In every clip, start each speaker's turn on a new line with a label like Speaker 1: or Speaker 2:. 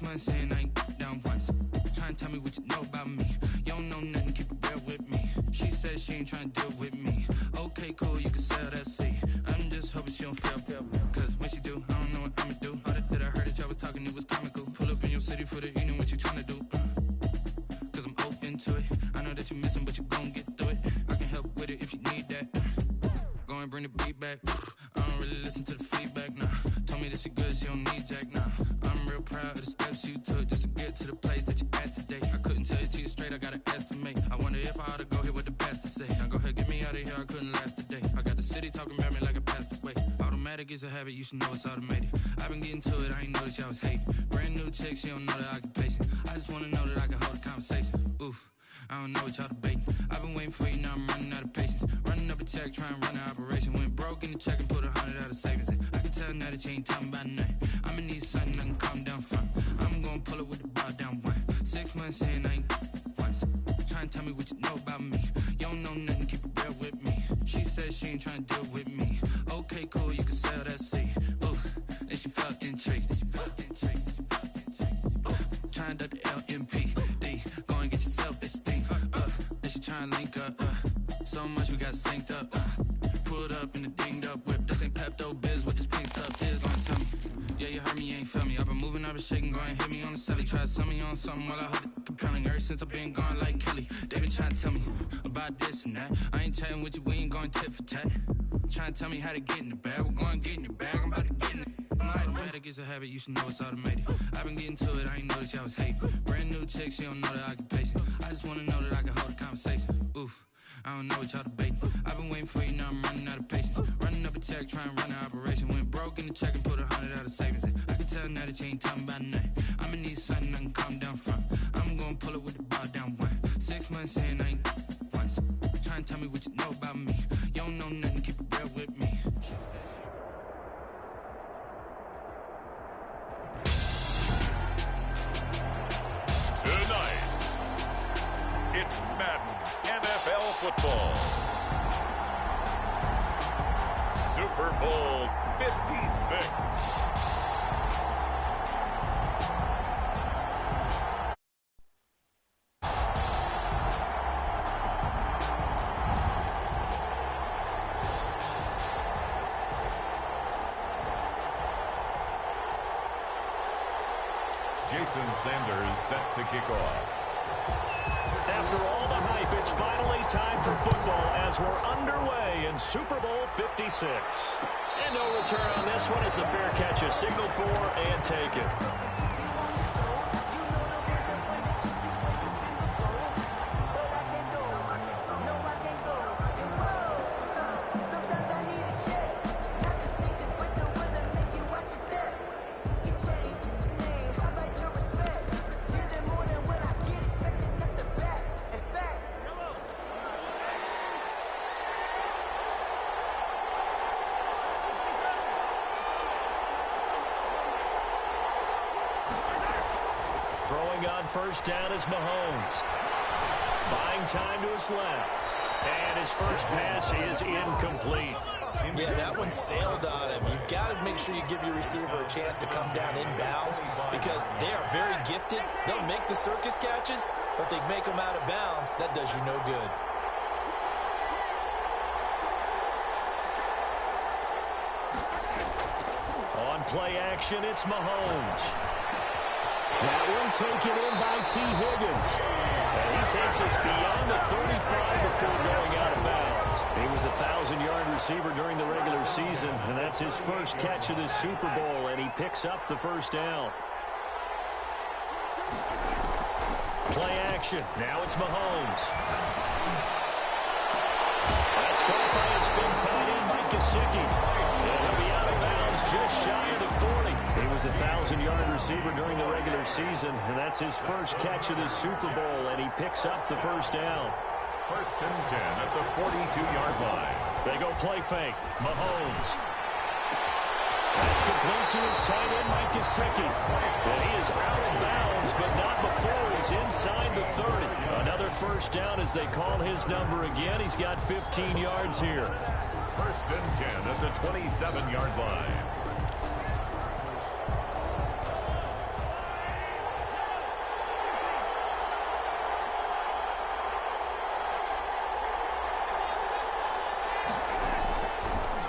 Speaker 1: months in, I ain't down once. Trying to tell me what you know about me. You don't know nothing, keep it real with me. She says she ain't trying to deal with me. Okay, cool, you can sell that seat. I'm just hoping she don't fail. Cause when she do, I don't know what I'ma do. All that I heard that y'all was talking, it was comical. Pull up in your city for the evening, what you trying to do? Cause I'm open to it. I know that you missing, but you gon' get through it. I can help with it if you need that. Go and bring the beat back. I don't really listen to the feedback, nah. Told me that she good, she don't need Jack, nah. I'm real proud of the steps you took just to get to the place that you at today. I couldn't tell it to you straight, I gotta estimate. I wonder if I ought to go here with the pastor say. Now go ahead, get me out of here, I couldn't last a day. I got the city talking about me like a passed away. Automatic is a habit, you should know it's automated. I've been getting to it, I ain't noticed y'all was hating. Brand new chick, she don't know the occupation. I just wanna know that I can hold a conversation. Oof. I don't know what y'all debating. I've been waiting for you, now I'm running out of patience. Running up a check, trying to run an operation. Went broke in the check and put 100 out of savings in. I can tell now that you ain't talking about nothing. I'ma need something I can calm down from. I'm gonna pull it with the bar down one. 6 months in, I ain't once. Trying to tell me what you know about me. You don't know nothing, keep it real with me. She says she ain't trying to deal with me. Okay, cool, you can sell that seat. Ooh, and she felt intrigued. Trying to duck the LMPD. Go and get yourself esteem. And she trying to link up. So much we got synced up. Pulled up in the dinged up whip. This ain't Pepto Biz, what this pink stuff is. Gonna tell me. Yeah, you heard me, you ain't felt me. I've been moving, I've been shaking, go and hit me on the celly. Try to sell me on something while I hold it compelling. Ever since I've been gone like Kelly, they been trying to tell me about this and that. I ain't chatting with you, we ain't going tit for tat. Trying to tell me how to get in the bag. We're going to get in the bag, I'm about to get in it. Automatic is a habit, you should know it's automated. I've been getting to it, I ain't noticed y'all was hating. Brand new chick, she don't know the occupation. I just wanna know that I can hold a conversation. Oof, I don't know what y'all debating. I've been waiting for you, now I'm running out of patience. Running up a check, trying to run an operation. Went broke in the check and put 100 out of savings in. I can tell now that you ain't talking about nothing. I'ma need something I can calm down from. I'm gonna pull it with the bar down one. 6 months in, I ain't once. Trying to tell me what you know about me. You don't know nothing, keep it real with me.
Speaker 2: It's Madden NFL football. Super Bowl 56. Jason Sanders set to kick off.
Speaker 3: After all the hype, it's finally time for football as we're underway in Super Bowl 56. And no return on this one as the fair catch is signaled for and taken. Throwing on first down is Mahomes. Buying time to his left. And his first pass is incomplete.
Speaker 4: Yeah, that one sailed on him. You've got to make sure you give your receiver a chance to come down inbounds because they are very gifted. They'll make the circus catches, but they make them out of bounds. That does you no good.
Speaker 3: On play action, it's Mahomes. That one taken in by T. Higgins. And he takes us beyond the 35 before going out of bounds. He was a 1,000-yard receiver during the regular season, and that's his first catch of the Super Bowl, and he picks up the first down. Play action. Now it's Mahomes. That's caught by his big tight end, Mike Gesicki. And he'll be out of bounds just shy of the 40. He was a 1,000-yard receiver during the regular season, and that's his first catch of the Super Bowl, and he picks up the first down.
Speaker 2: First and 10 at the 42-yard line.
Speaker 3: They go play fake. Mahomes. That's complete to his tight end, Mike Gesicki. And he is out of bounds, but not before he's inside the 30. Another first down as they call his number again. He's got 15 yards here.
Speaker 2: First and 10 at the 27-yard line.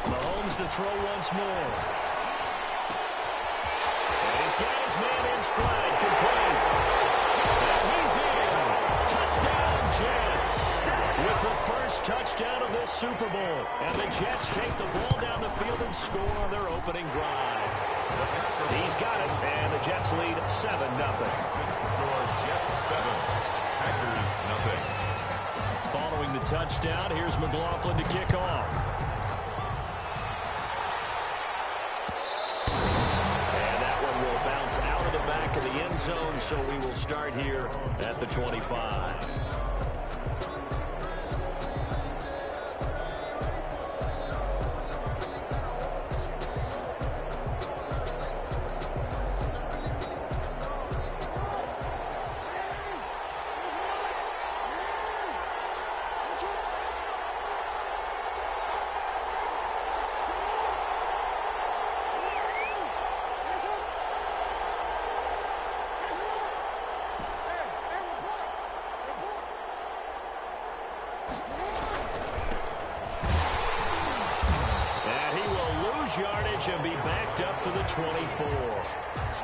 Speaker 3: Mahomes to throw once more. And he's got his man in stride, complete. And he's in. Touchdown, Jets. With the first touchdown of this Super Bowl. And the Jets take the ball down the field and score on their opening drive. He's got it, and the Jets lead 7-0.
Speaker 2: Jets 7, Packers nothing.
Speaker 3: Following the touchdown, here's McLaughlin to kick off. And that one will bounce out of the back of the end zone, so we will start here at the 25. Yardage and be backed up to the 24.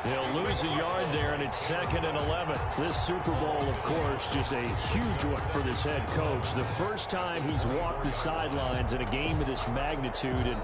Speaker 3: They'll lose a yard there, and it's 2nd and 11. This Super Bowl, of course, just a huge one for this head coach. The first time he's walked the sidelines in a game of this magnitude. And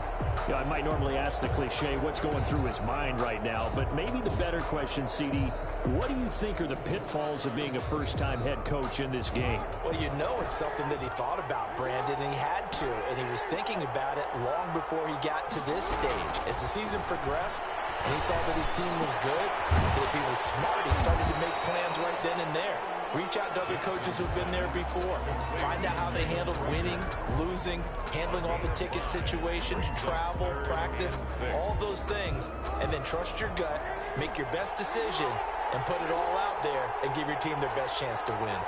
Speaker 3: you know, I might normally ask the cliche, what's going through his mind right now? But maybe the better question, CD, what do you think are the pitfalls of being a first-time head coach in this game?
Speaker 4: Well, you know it's something that he thought about, Brandon, and he had to. And he was thinking about it long before he got to this stage. As the season progressed, and he saw that his team was good, that if he was smart, he started to make plans right then and there. Reach out to other coaches who've been there before. Find out how they handled winning, losing, handling all the ticket situations, travel, practice, all those things. And then trust your gut, make your best decision, and put it all out there and give your team their best chance to win.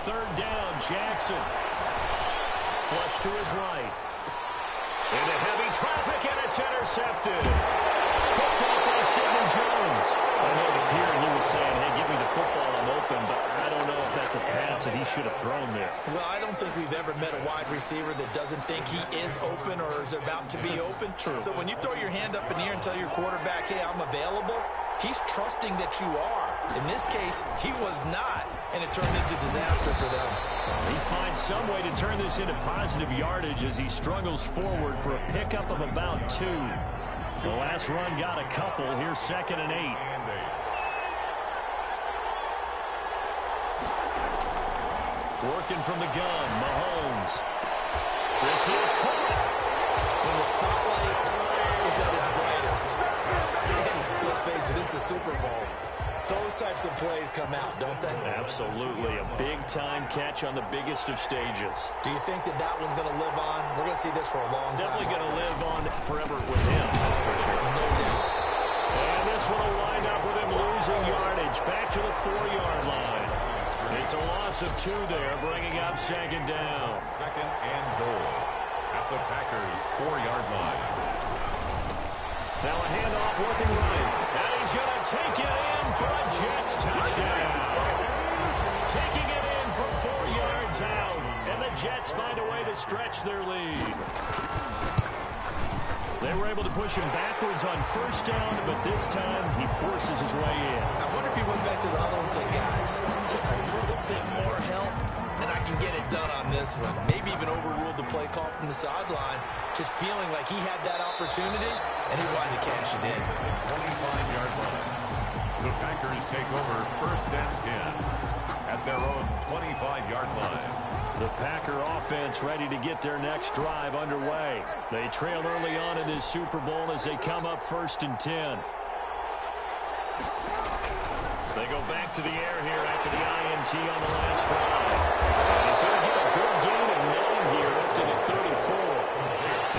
Speaker 3: Third down, Jackson. Flush to his right. Into heavy traffic, and it's intercepted. Picked up by Sidney Jones. I know the peer, he was saying, hey, give me the football, I'm open, but I don't know if that's a pass that he should have thrown there.
Speaker 4: Well, I don't think we've ever met a wide receiver that doesn't think he is open or is about to be open. True. So when you throw your hand up in the air and tell your quarterback, hey, I'm available, he's trusting that you are. In this case, he was not, and it turned into disaster for them.
Speaker 3: He finds some way to turn this into positive yardage as he struggles forward for a pickup of about 2. The last run got a couple. Here's 2nd and 8. Working from the gun, Mahomes. This is caught.
Speaker 4: When the spotlight is at its brightest, and let's face it, it's the Super Bowl. Those types of plays come out, don't they?
Speaker 3: Absolutely. A big-time catch on the biggest of stages.
Speaker 4: Do you think that that one's going to live on? We're going to see this for a long time.
Speaker 3: Definitely going to live on forever with him, that's for sure.
Speaker 4: No doubt.
Speaker 3: And this one will wind up with him losing yardage. Back to the 4-yard line. It's a loss of 2 there, bringing up 2nd down.
Speaker 2: 2nd and goal at the Packers' 4-yard line.
Speaker 3: Now a handoff working right. And he's going to take it in for a Jets touchdown. Taking it in from 4 yards out. And the Jets find a way to stretch their lead. They were able to push him backwards on 1st down, but this time he forces his way in.
Speaker 4: I wonder if he went back to the huddle and said, guys, just a little bit more help, and I can get it done on this one. Maybe even overruled the play call from the sideline, just feeling like he had that opportunity, and he wanted to cash it in.
Speaker 2: 25-yard line. The Packers take over 1st and 10 at their own 25-yard line.
Speaker 3: The Packer offense ready to get their next drive underway. They trailed early on in this Super Bowl as they come up 1st and 10. They go back to the air here after the INT on the last drive. And he's going to get a good gain of 9 here up to the 34.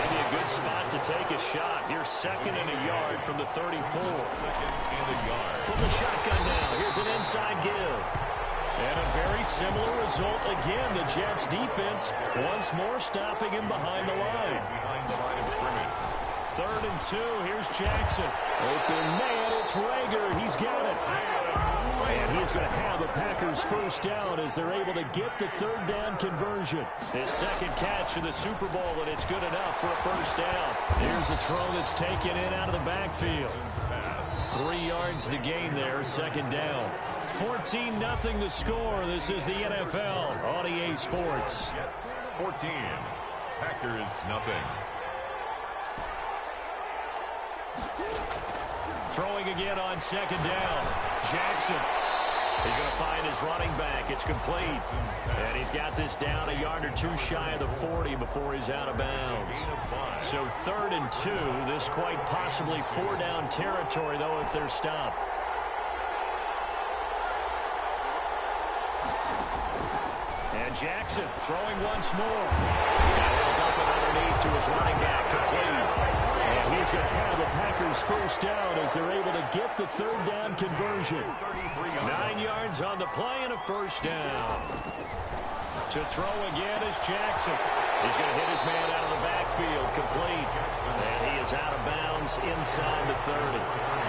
Speaker 3: Maybe a good spot to take a shot. Here's 2nd and a yard from the 34.
Speaker 2: 2nd and a yard.
Speaker 3: From the shotgun now, here's an inside give. And he's going to take it in for a 9 yards. And the Jets find a way to stretch their lead. They were able to push him backwards on 1st down, but this time he forces his way in.
Speaker 2: 25-yard
Speaker 3: And a very similar result again. The Jets defense once more stopping him behind the line.
Speaker 2: Behind the line of scrimmage.
Speaker 3: 3rd and 2. Here's Jackson. Open man. It's Rager. He's got it. And he's going to have a Packers first down as they're able to get the 3rd down conversion. His second catch in the Super Bowl, and it's good enough for a first down. Here's a throw that's taken in out of the backfield. 3 yards the gain there, 2nd down. 14-0 the score. This is the NFL on EA Sports.
Speaker 2: Jets 14, Packers nothing.
Speaker 3: Throwing again on 2nd down. Jackson. He's going to find his running back. It's complete. And he's got this down a yard or 2 shy of the 40 before he's out of bounds. So 3rd and 2. This quite possibly 4-down territory, though, if they're stopped. And Jackson throwing once more. And he'll dump it underneath to his running back, complete. And he's going to have the Packers first down as they're able to get the 3rd down conversion. 9 yards on the play and a first down. To throw again is Jackson. He's going to hit his man out of the backfield, complete. And he is out of bounds inside the 30.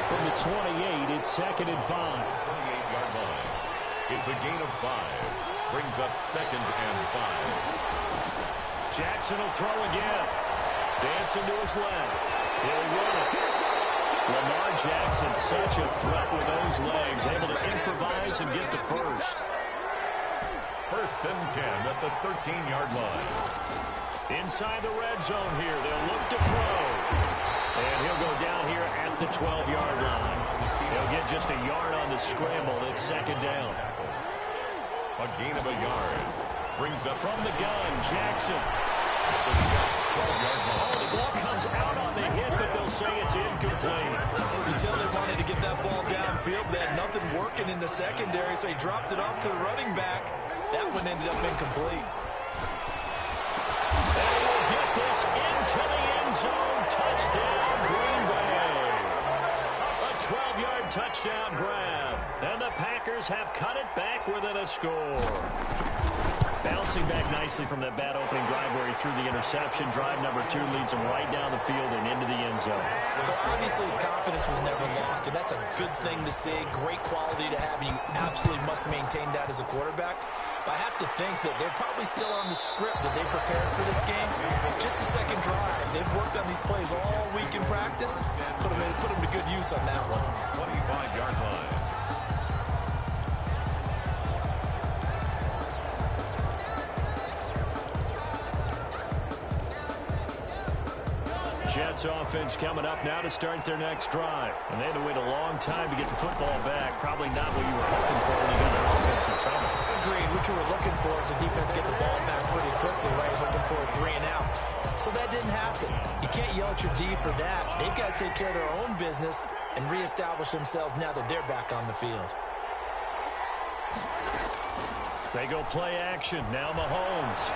Speaker 3: From the 28, it's 2nd and 5.
Speaker 2: 28-yard line. It's a gain of 5. Brings up 2nd and 5.
Speaker 3: Jackson will throw again. Dancing to his left. He'll run it. Lamar Jackson, such a threat with those legs, able to improvise and get the first.
Speaker 2: 1st and 10 at the 13-yard line.
Speaker 3: Inside the red zone here. They'll look to throw. And he'll go down here at the 12-yard line. He'll get just a yard on the scramble. It's 2nd down.
Speaker 2: A gain of a yard. Brings up
Speaker 3: from the gun, Jackson.
Speaker 2: The Jets 12-yard line.
Speaker 3: Oh, the ball comes out on the hit, but they'll say it's incomplete.
Speaker 4: You can tell they wanted to get that ball downfield. They had nothing working in the secondary, so he dropped it off to the running back. That one ended up incomplete.
Speaker 3: They will get this into the end zone. Touchdown, Green Bay. A 12-yard touchdown grab. And the Packers have cut it back within a score. Bouncing back nicely from that bad opening drive where he threw the interception. Drive number 2 leads him right down the field and into the end zone.
Speaker 4: So obviously his confidence was never lost, and that's a good thing to see. Great quality to have, and you absolutely must maintain that as a quarterback. But I have to think that they're probably still on the script that they prepared for this game. Just the second drive. They've worked on these plays all week in practice. Put them to good use on that one.
Speaker 2: 25-yard line.
Speaker 3: Jets offense coming up now to start their next drive. And they had to wait a long time to get the football back. Probably not what you were hoping for when you got an offense that's coming.
Speaker 4: Agreed. What you were looking for is the defense get the ball back pretty quickly, right? Hoping for a 3 and out. So that didn't happen. You can't yell at your D for that. They've got to take care of their own business and reestablish themselves now that they're back on the field.
Speaker 3: They go play action. Now Mahomes.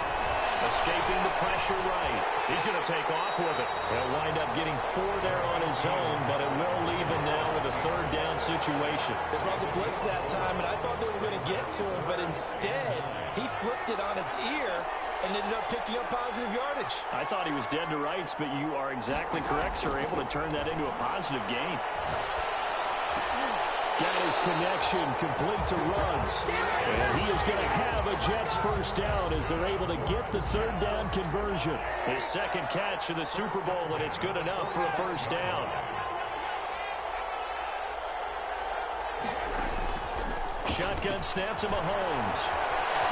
Speaker 3: Escaping the pressure right. He's going to take off with it. He'll wind up getting 4 there on his own, but it will leave him now with a 3rd down situation.
Speaker 4: They brought the blitz that time, and I thought they were going to get to him, but instead, he flipped it on its ear and ended up picking up positive yardage.
Speaker 3: I thought he was dead to rights, but you are exactly correct, sir. Able to turn that into a positive gain. Got his connection complete to Ruggs. And he is going to have a Jets first down as they're able to get the 3rd down conversion. His second catch in the Super Bowl, and it's good enough for a first down. Shotgun snap to Mahomes.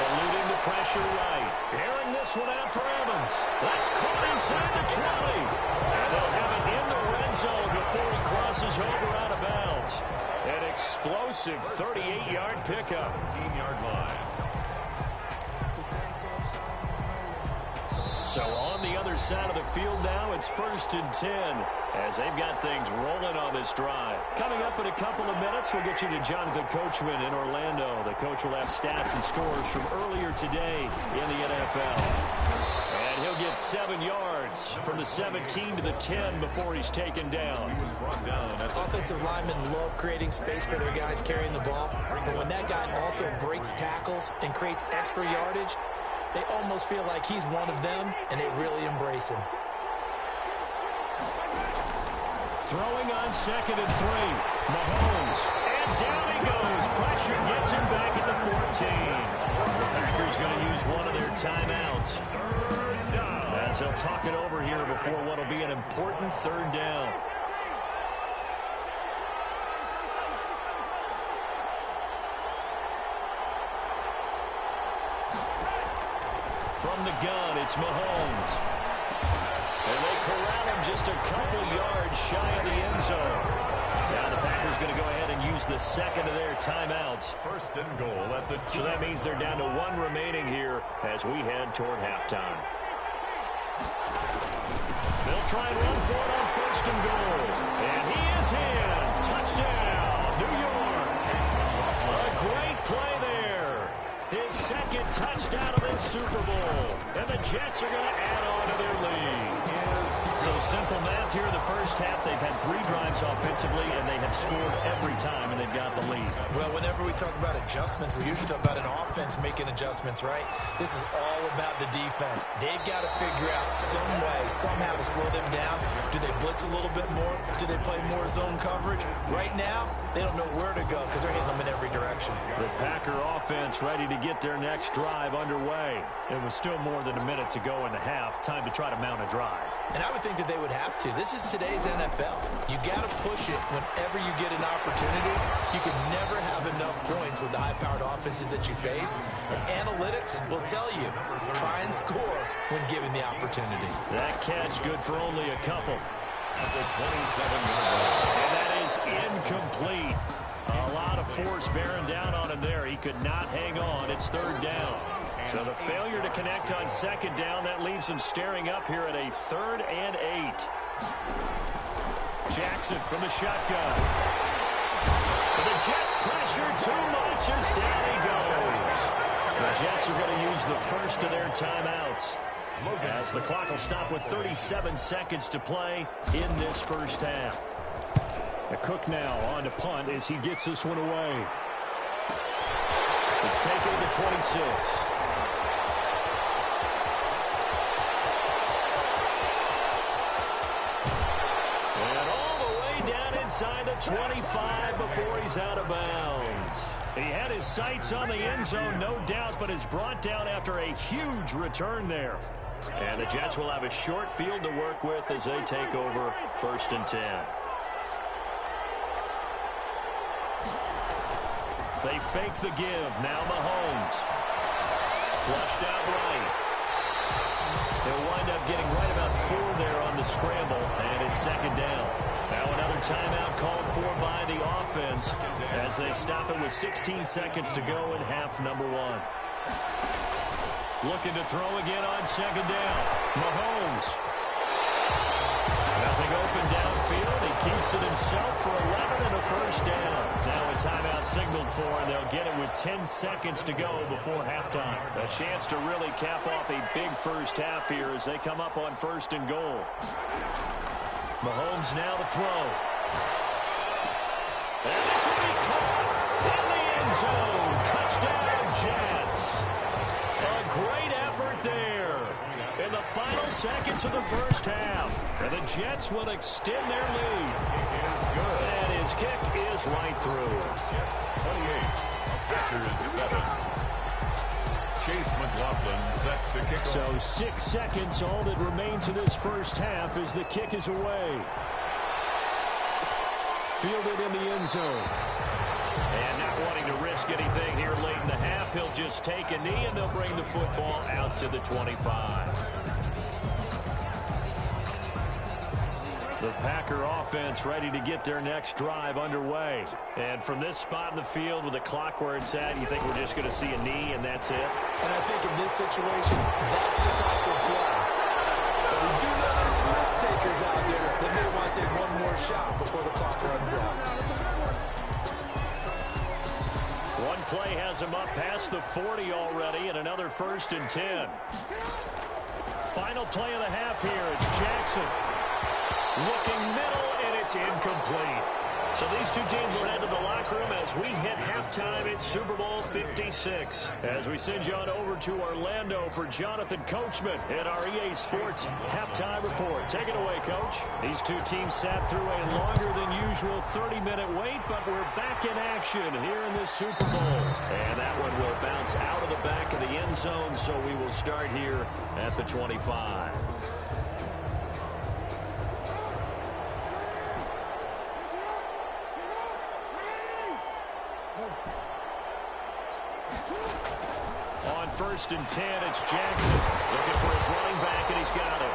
Speaker 3: Eluding the pressure right. Airing this one out for Evans. That's caught inside the 20. And they'll have it in the red zone before he crosses over out of bounds. An explosive 38-yard pickup.
Speaker 2: 15-yard line.
Speaker 3: So on the other side of the field now, it's 1st and 10 as they've got things rolling on this drive. Coming up in a couple of minutes, we'll get you to Jonathan Coachman in Orlando. The coach will have stats and scores from earlier today in the NFL. And And he'll get 7 yards from the 17 to the 10 before he's taken down.
Speaker 2: He was brought down.
Speaker 4: Offensive linemen love creating space for their guys carrying the ball. But when that guy also breaks tackles and creates extra yardage, they almost feel like he's one of them, and they really embrace him.
Speaker 3: Throwing on 2nd and 3. Mahomes. And down he goes. Pressure gets him back at the 14. The Packers going to use one of their timeouts. As they'll talk it over here before what will be an important 3rd down. From the gun, it's Mahomes. And they corral him just a couple yards shy of the end zone. Now the Packers going to go ahead and use the 2nd of their timeouts.
Speaker 2: 1st and goal at the 2.
Speaker 3: So that means they're down to 1 remaining here as we head toward halftime. They'll try and run for it on 1st and goal. And he is in. Touchdown, New York. A great play there. His 2nd touchdown of this Super Bowl. And the Jets are going to add on to their lead. So simple math here in the first half. They've had 3 drives offensively, and they have scored every time, and they've got the lead.
Speaker 4: Well, whenever we talk about adjustments, we usually talk about an offense making adjustments, right? This is all about the defense. They've got to figure out some way, somehow to slow them down. Do they blitz a little bit more? Do they play more zone coverage? Right now, they don't know where to go because they're hitting them in every direction.
Speaker 3: The Packer offense ready to get their next drive underway. It was still more than a minute to go in the half. Time to try to mount a drive.
Speaker 4: And I would think that they would have to. This is today's NFL. You got to push it whenever you get an opportunity. You can never have enough points with the high-powered offenses that you face. And analytics will tell you, try and score when given the opportunity.
Speaker 3: That catch good for only a couple.
Speaker 2: At the 27-yard line.
Speaker 3: And that is incomplete. A lot of force bearing down on him there. He could not hang on. It's 3rd down. So the failure to connect on 2nd down, that leaves him staring up here at a 3rd and 8. Jackson from the shotgun. But the Jets pressure too much as down he goes. The Jets are going to use the 1st of their timeouts. As the clock will stop with 37 seconds to play in this first half. The Cook now on to punt as he gets this one away. It's taken to the 26. And all the way down inside the 25 before he's out of bounds. He had his sights on the end zone, no doubt, but is brought down after a huge return there. And the Jets will have a short field to work with as they take over 1st and 10. They fake the give. Now Mahomes. Flushed out right. They'll wind up getting right about 4 there on the scramble, and it's 2nd down. Now another timeout called for by the offense as they stop it with 16 seconds to go in half number 1. Looking to throw again on 2nd down. Mahomes. Nothing open downfield. He keeps it himself for 11 and a 1st down. Now a timeout signaled for, and they'll get it with 10 seconds to go before halftime. A chance to really cap off a big first half here as they come up on 1st and goal. Mahomes now to throw. And this will be caught in the end zone. Touchdown, Jets. A great effort there in the final seconds of the first half. And the Jets will extend their lead. And his kick is right through.
Speaker 2: Jets 28, Packers 7. Chase McLaughlin set to kick off.
Speaker 3: So 6 seconds, all that remains of this first half as the kick is away. Fielded in the end zone. And not wanting to risk anything here late in the half, he'll just take a knee and they'll bring the football out to the 25. The Packer offense ready to get their next drive underway. And from this spot in the field with the clock where it's at, you think we're just going to see a knee and that's it?
Speaker 4: And I think in this situation, that's the proper play. But we do know there's some risk takers out there that may want to take one more shot before the clock runs out.
Speaker 3: One play has him up past the 40 already, and another 1st and 10. Final play of the half here. It's Jackson. Looking middle, and it's incomplete. So these two teams will head to the locker room as we hit halftime. It's Super Bowl 56. As we send you on over to Orlando for Jonathan Coachman in our EA Sports halftime report. Take it away, Coach. These two teams sat through a longer than usual 30-minute wait, but we're back in action here in this Super Bowl. And that one will bounce out of the back of the end zone, so we will start here at the 25. On 1st and 10, it's Jackson looking for his running back, and he's got it.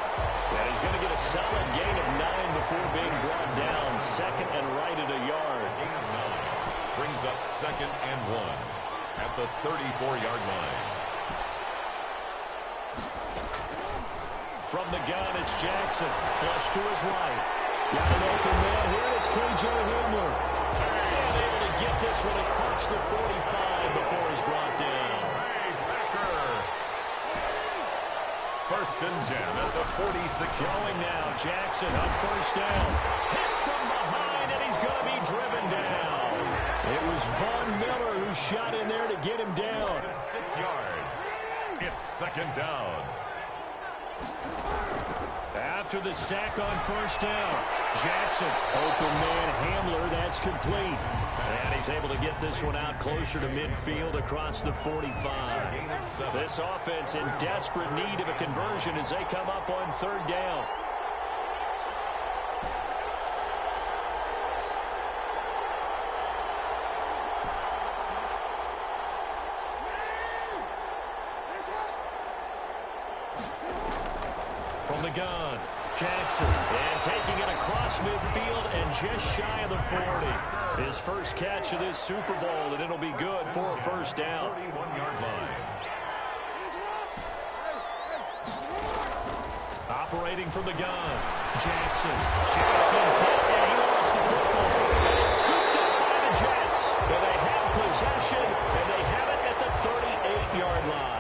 Speaker 3: And he's going to get a solid gain of 9 before being brought down. Second and right at a yard.
Speaker 2: Gain of 9 brings up 2nd and 1 at the 34-yard line.
Speaker 3: From the gun, it's Jackson. Flush to his right. Got an open man here. It's K.J. Hamler. And able to get this one across the 45 before he's brought down.
Speaker 2: First and 10 at the 46.
Speaker 3: Throwing now. Jackson on 1st down. Hit from behind, and he's going to be driven down. It was Von Miller who shot in there to get him down.
Speaker 2: 6 yards. It's 2nd down.
Speaker 3: After the sack on 1st down, Jackson, open man Hamler, that's complete. And he's able to get this one out closer to midfield across the 45. This offense in desperate need of a conversion as they come up on 3rd down. From the gun, Jackson, and taking it across midfield and just shy of the 40. His first catch of this Super Bowl, and it'll be good for a 1st down.
Speaker 2: 41-yard line.
Speaker 3: Operating from the gun, Jackson, and he lost the football. And it's scooped up by the Jets. And they have possession, and they have it at the 38-yard line.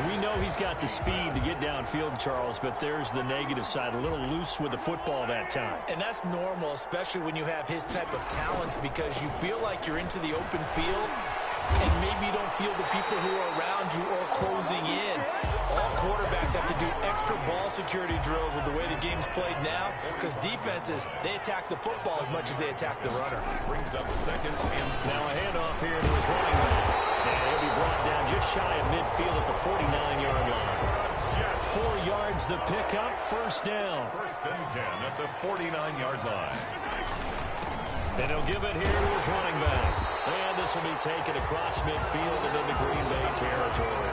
Speaker 3: We know he's got the speed to get downfield, Charles, but there's the negative side. A little loose with the football that time.
Speaker 4: And that's normal, especially when you have his type of talents, because you feel like you're into the open field and maybe you don't feel the people who are around you or closing in. All quarterbacks have to do extra ball security drills with the way the game's played now, because defenses, they attack the football as much as they attack the runner.
Speaker 2: Brings up 2nd and
Speaker 3: now a handoff here to his running back. And he'll be brought down just shy of midfield at the 49-yard line. 4 yards the pickup, 1st down.
Speaker 2: 1st and 10 at the 49-yard line.
Speaker 3: And he'll give it here to his running back. And this will be taken across midfield and into Green Bay territory.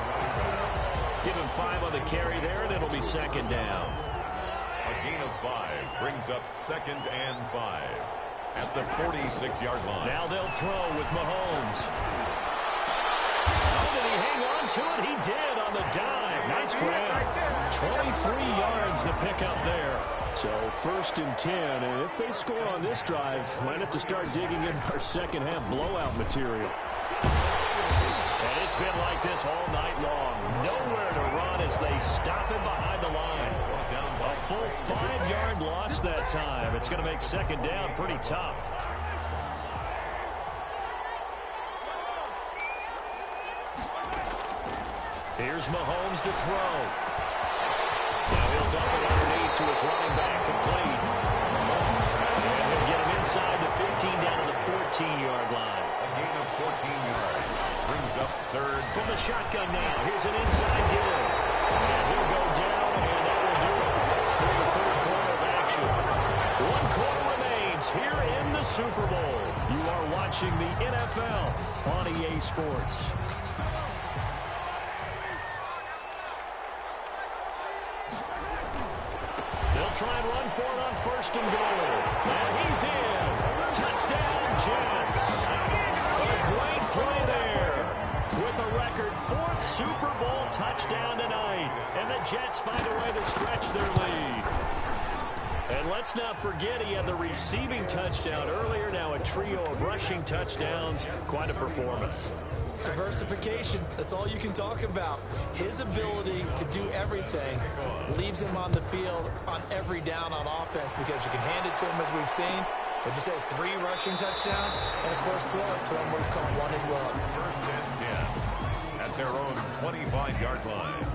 Speaker 3: Give him 5 on the carry there, and it'll be 2nd down.
Speaker 2: A gain of 5 brings up 2nd and 5 at the 46-yard line.
Speaker 3: Now they'll throw with Mahomes. Oh, did he hang on to it? He did on the dive. Nice grab. 23 yards the pickup there. So 1st and 10, and if they score on this drive, might have to start digging in our second half blowout material. And it's been like this all night long. Nowhere to run as they stop him behind the line. A full 5-yard loss that time. It's going to make 2nd down pretty tough. Here's Mahomes to throw. Now he'll dump it underneath to his running back, complete. And he'll get him inside the 15 down to the 14-yard line.
Speaker 2: A gain of 14 yards. Brings up 3rd.
Speaker 3: From the shotgun now. Here's an inside give. And he'll go down, and that will do it for the 3rd quarter of action. 1 quarter remains here in the Super Bowl. You are watching the NFL on EA Sports. They'll try and run for it on 1st and goal. And he's in. Touchdown, Jets. A great play there. With a record 4th Super Bowl touchdown tonight. And the Jets find a way to stretch their lead. And let's not forget he had the receiving touchdown earlier. Now a trio of rushing touchdowns. Quite a performance.
Speaker 4: Diversification, that's all you can talk about. His ability to do everything leaves him on the field on every down on offense because you can hand it to him as we've seen. But you say 3 rushing touchdowns, and of course throw it to him where he's caught 1 as well.
Speaker 2: First and 10 at their own 25-yard line.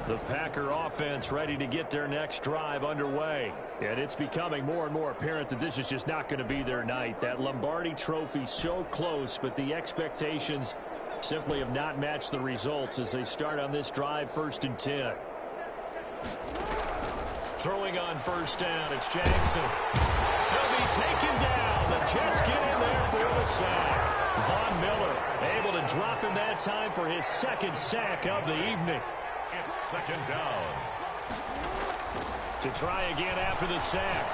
Speaker 3: The Packer offense ready to get their next drive underway. And it's becoming more and more apparent that this is just not going to be their night. That Lombardi trophy so close, but the expectations simply have not matched the results as they start on this drive, 1st and 10. Throwing on 1st down, it's Jackson. He'll be taken down. The Jets get in there for the sack. Von Miller able to drop him that time for his 2nd sack of the evening.
Speaker 2: It's 2nd down.
Speaker 3: To try again after the sack.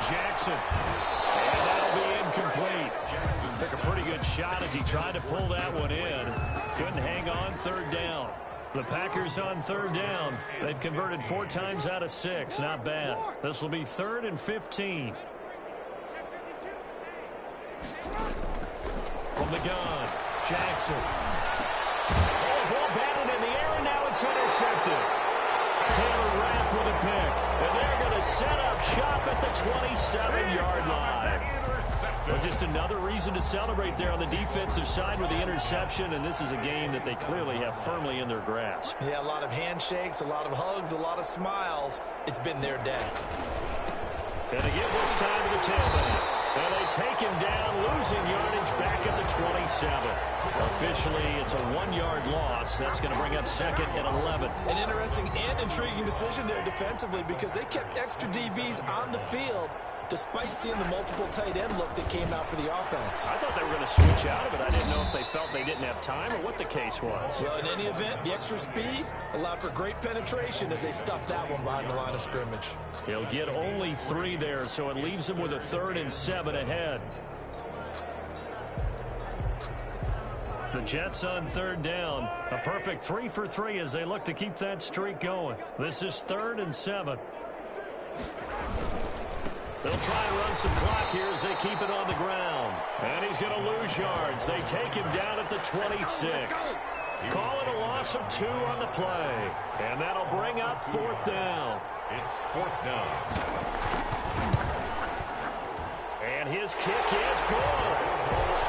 Speaker 3: Jackson. And that'll be incomplete. Jackson took a pretty good shot as he tried to pull that one in. Couldn't hang on, 3rd down. The Packers on 3rd down. They've converted 4 times out of 6. Not bad. This will be 3rd and 15. From the gun, Jackson. Oh, ball batted in the air, and now it's intercepted. Taylor Rapp with a pick. And they're going to set up shop at the 27-yard line. Well, just another reason to celebrate there on the defensive side with the interception, and this is a game that they clearly have firmly in their grasp.
Speaker 4: Yeah, a lot of handshakes, a lot of hugs, a lot of smiles. It's been their day.
Speaker 3: And they give this time to the tailback. And they take him down, losing yardage back at the 27. Officially, it's a 1-yard loss. That's going to bring up 2nd and 11.
Speaker 4: An interesting and intriguing decision there defensively because they kept extra DBs on the field despite seeing the multiple tight end look that came out for the offense.
Speaker 3: I thought they were going to switch out of it. I didn't know if they felt they didn't have time or what the case was.
Speaker 4: Well, in any event, the extra speed allowed for great penetration as they stuffed that one behind the line of scrimmage.
Speaker 3: He'll get only 3 there, so it leaves him with a 3rd and 7 ahead. The Jets on 3rd down. A perfect 3 for 3 as they look to keep that streak going. This is 3rd and 7. They'll try and run some clock here as they keep it on the ground. And he's going to lose yards. They take him down at the 26. Call it a loss of 2 on the play. And that'll bring up 4th down.
Speaker 2: It's 4th down.
Speaker 3: And his kick is good.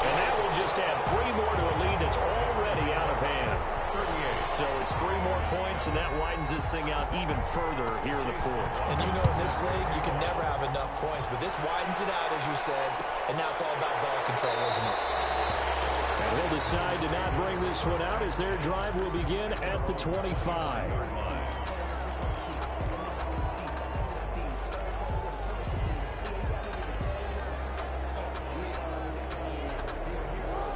Speaker 3: And that will just add 3 more to a lead that's already out of hand.
Speaker 2: 38.
Speaker 3: So it's 3 more points, and that widens this thing out even further here in the 4th.
Speaker 4: And you know, in this league, you can never have enough points, but this widens it out, as you said, and now it's all about ball control, isn't it?
Speaker 3: And he'll decide to not bring this one out as their drive will begin at the 25.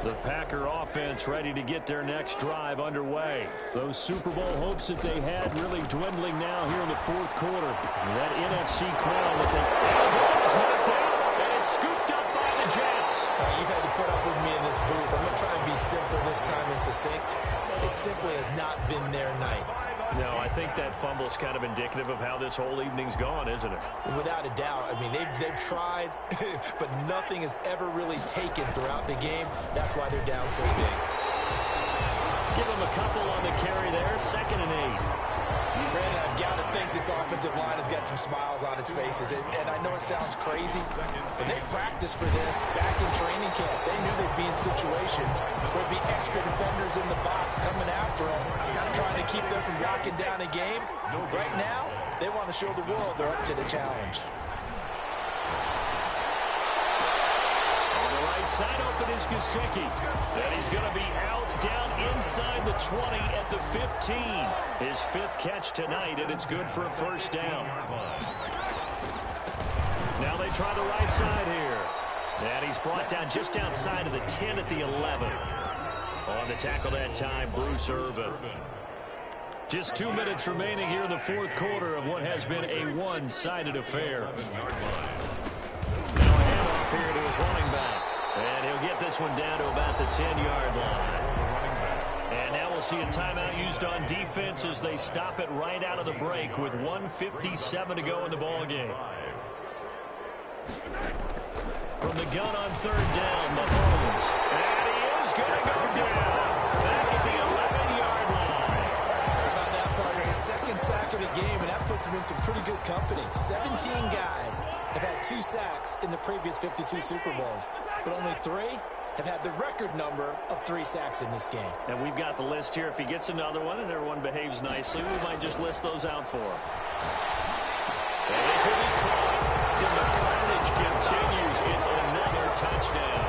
Speaker 3: The Packer offense ready to get their next drive underway. Those Super Bowl hopes that they had really dwindling now here in the 4th quarter. And that NFC crown that they is knocked out, and it's scooped up by the Jets.
Speaker 4: You've had to put up with me in this booth. I'm going to try and be simple this time and succinct. It simply has not been their night.
Speaker 3: No, I think that fumble's kind of indicative of how this whole evening's gone, isn't it?
Speaker 4: Without a doubt. I mean, they've tried, but nothing has ever really taken throughout the game. That's why they're down so big.
Speaker 3: Give them a couple on the carry there, 2nd and 8.
Speaker 4: Brandon, I've got to think this offensive line has got some smiles on its faces. And I know it sounds crazy, but they practiced for this back in training camp. They knew they'd be in situations where there'd be extra defenders in the box coming after them, trying to keep them from locking down a game. Right now, they want to show the world they're up to the challenge.
Speaker 3: Side open is Gesicki. And he's going to be out down inside the 20 at the 15. His 5th catch tonight, and it's good for a 1st down. Now they try the right side here. And he's brought down just outside of the 10 at the 11. On the tackle that time, Bruce Irvin. Just 2 minutes remaining here in the 4th quarter of what has been a one-sided affair. Now a handoff here to his running back. And he'll get this one down to about the 10-yard line. And now we'll see a timeout used on defense as they stop it right out of the break with 1:57 to go in the ballgame. From the gun on third down, Mahomes. And he is going to go down. Back at the 11-yard line.
Speaker 4: How about that, partner? His second sack of the game, and that puts him in some pretty good company. 17 guys have had 2 sacks in the previous 52 Super Bowls, but only 3 have had the record number of 3 sacks in this game.
Speaker 3: And we've got the list here. If he gets another one and everyone behaves nicely, we might just list those out for him. And this will be caught. And the carnage continues. It's another touchdown.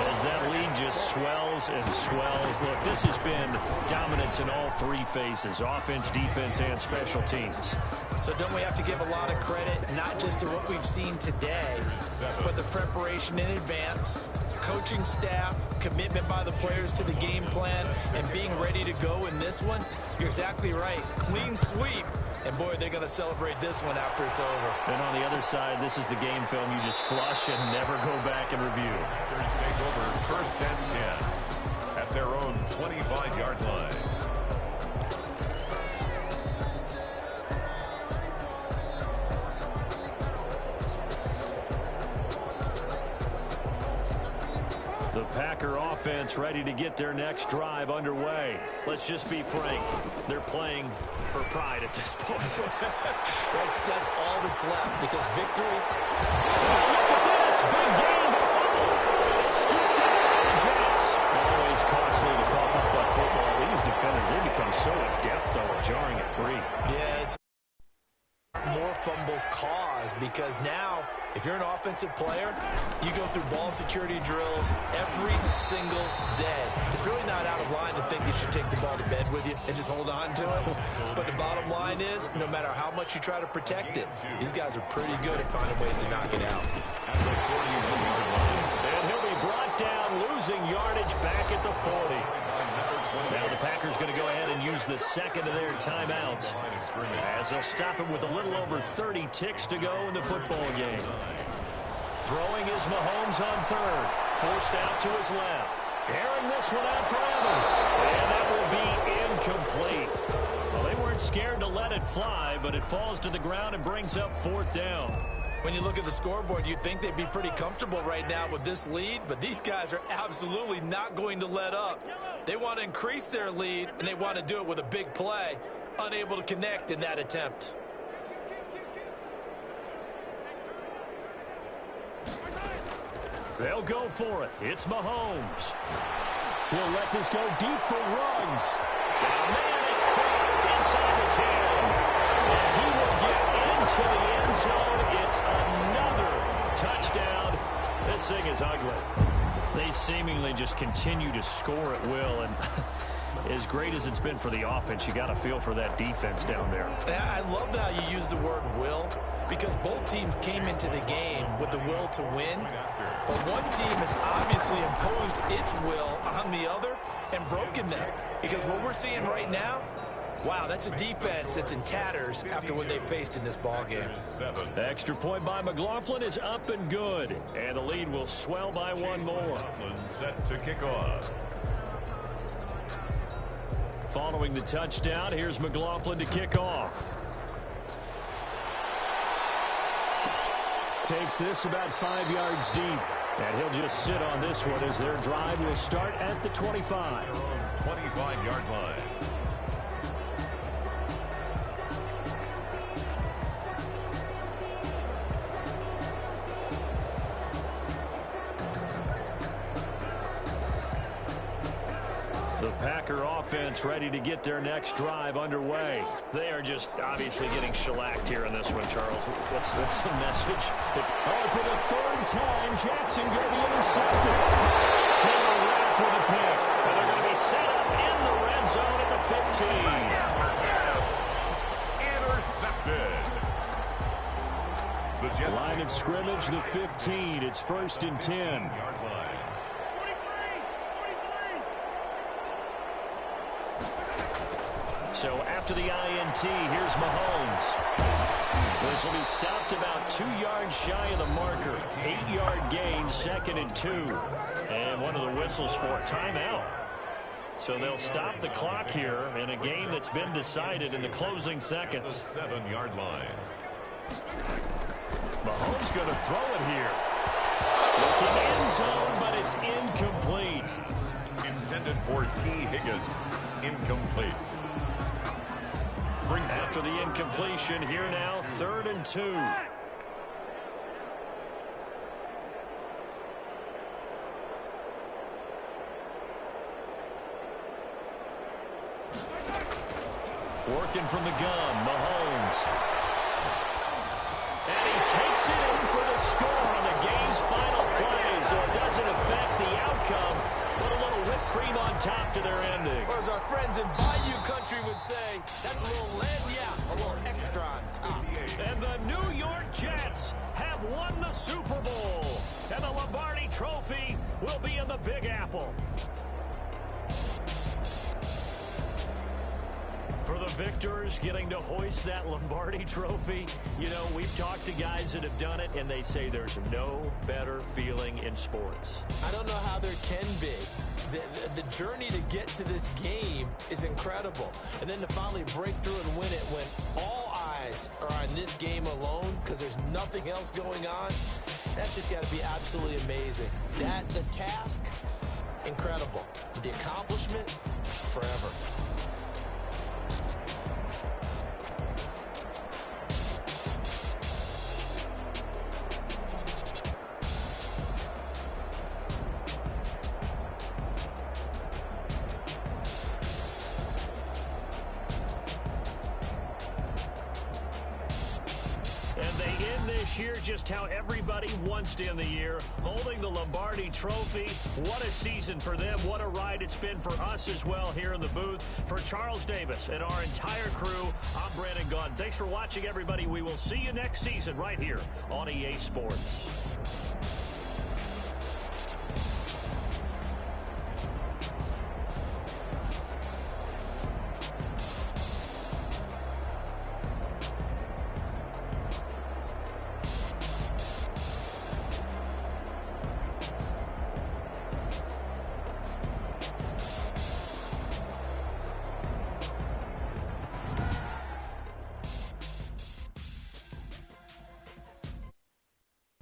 Speaker 3: As that lead just swells and swells. Look, this has been dominance in all 3 phases, offense, defense, and special teams.
Speaker 4: So don't we have to give a lot of credit, not just to what we've seen today, but the preparation in advance, coaching staff, commitment by the players to the game plan, and being ready to go in this one? You're exactly right. Clean sweep. And, boy, they're going to celebrate this one after it's over.
Speaker 3: And on the other side, this is the game film you just flush and never go back and review.
Speaker 2: Packers take over 1st and 10 at their own 25-yard line.
Speaker 3: The Packer offense ready to get their next drive underway. Let's just be frank. They're playing for pride at this point.
Speaker 4: That's all that's left, because victory.
Speaker 3: Look at this. Big game. Scooped out by the Jets. Always costly to cough up that football. These defenders, they become so adept, though, at jarring it free.
Speaker 4: Yeah, it's more fumbles caused, because now, if you're an offensive player, you go through ball security drills every single day. It's really not out of line to think you should take the ball to bed with you and just hold on to it. But the bottom line is, no matter how much you try to protect it, these guys are pretty good at finding ways to knock it out.
Speaker 3: And he'll be brought down, losing yardage back at the 40. Now the Packers going to go ahead and use the second of their timeouts, as they'll stop it with a little over 30 ticks to go in the football game. Throwing is Mahomes on third. Forced out to his left. Airing this one out for Evans. And that will be incomplete. Well, they weren't scared to let it fly, but it falls to the ground and brings up 4th down.
Speaker 4: When you look at the scoreboard, you'd think they'd be pretty comfortable right now with this lead, but these guys are absolutely not going to let up. They want to increase their lead, and they want to do it with a big play. Unable to connect in that attempt.
Speaker 3: They'll go for it. It's Mahomes. He'll let this go deep for Ruggs. Oh, man, it's caught inside the 10. And he will get into the end zone. It's another touchdown. This thing is ugly. They seemingly just continue to score at will, and as great as it's been for the offense, you got to feel for that defense down there.
Speaker 4: I love how you use the word will, because both teams came into the game with the will to win, but one team has obviously imposed its will on the other and broken them, because what we're seeing right now, wow, that's a defense that's in tatters after what they faced in this ball game.
Speaker 3: The extra point by McLaughlin is up and good, and the lead will swell by one more.
Speaker 2: Set to kick off.
Speaker 3: Following the touchdown, here's McLaughlin to kick off. Takes this about 5 yards deep, and he'll just sit on this one as their drive will start at the 25.
Speaker 2: 25-yard line.
Speaker 3: The Packer offense ready to get their next drive underway. They are just obviously getting shellacked here in this one, Charles. What's the message? For the 3rd time, Jackson going to be intercepted. Taylor Rapp with a pick. And they're going to be set up in the red zone at the 15.
Speaker 2: Intercepted.
Speaker 3: Line of scrimmage, the 15. It's 1st and 10. So after the INT, here's Mahomes. This will be stopped about 2 yards shy of the marker. 8-yard gain, 2nd and 2. And one of the whistles for a timeout. So they'll stop the clock here in a game that's been decided in the closing seconds.
Speaker 2: The 7-yard line.
Speaker 3: Mahomes going to throw it here. Looking end zone, but it's incomplete.
Speaker 2: Intended for T. Higgins. Incomplete.
Speaker 3: After the incompletion, here now, 3rd and 2. Working from the gun, Mahomes. And he takes it in for the score on the game's final play, so it doesn't affect the outcome, but a little whipped cream on top to their ending.
Speaker 4: Or as our friends in Bayou Country would say, that's a little a little extra on top.
Speaker 3: And the New York Jets have won the Super Bowl, and the Lombardi Trophy will be in the Big Apple. For the victors, getting to hoist that Lombardi Trophy, you know, we've talked to guys that have done it, and they say there's no better feeling in sports.
Speaker 4: I don't know how there can be. The journey to get to this game is incredible. And then to finally break through and win it when all eyes are on this game alone because there's nothing else going on, that's just got to be absolutely amazing. The task, incredible. The accomplishment, forever.
Speaker 3: Year just how everybody wants to end the year, holding the Lombardi Trophy. What a season for them. What a ride it's been for us as well here in the booth. For Charles Davis and our entire crew, I'm Brandon Gunn. Thanks for watching, everybody. We will see you next season right here on EA Sports.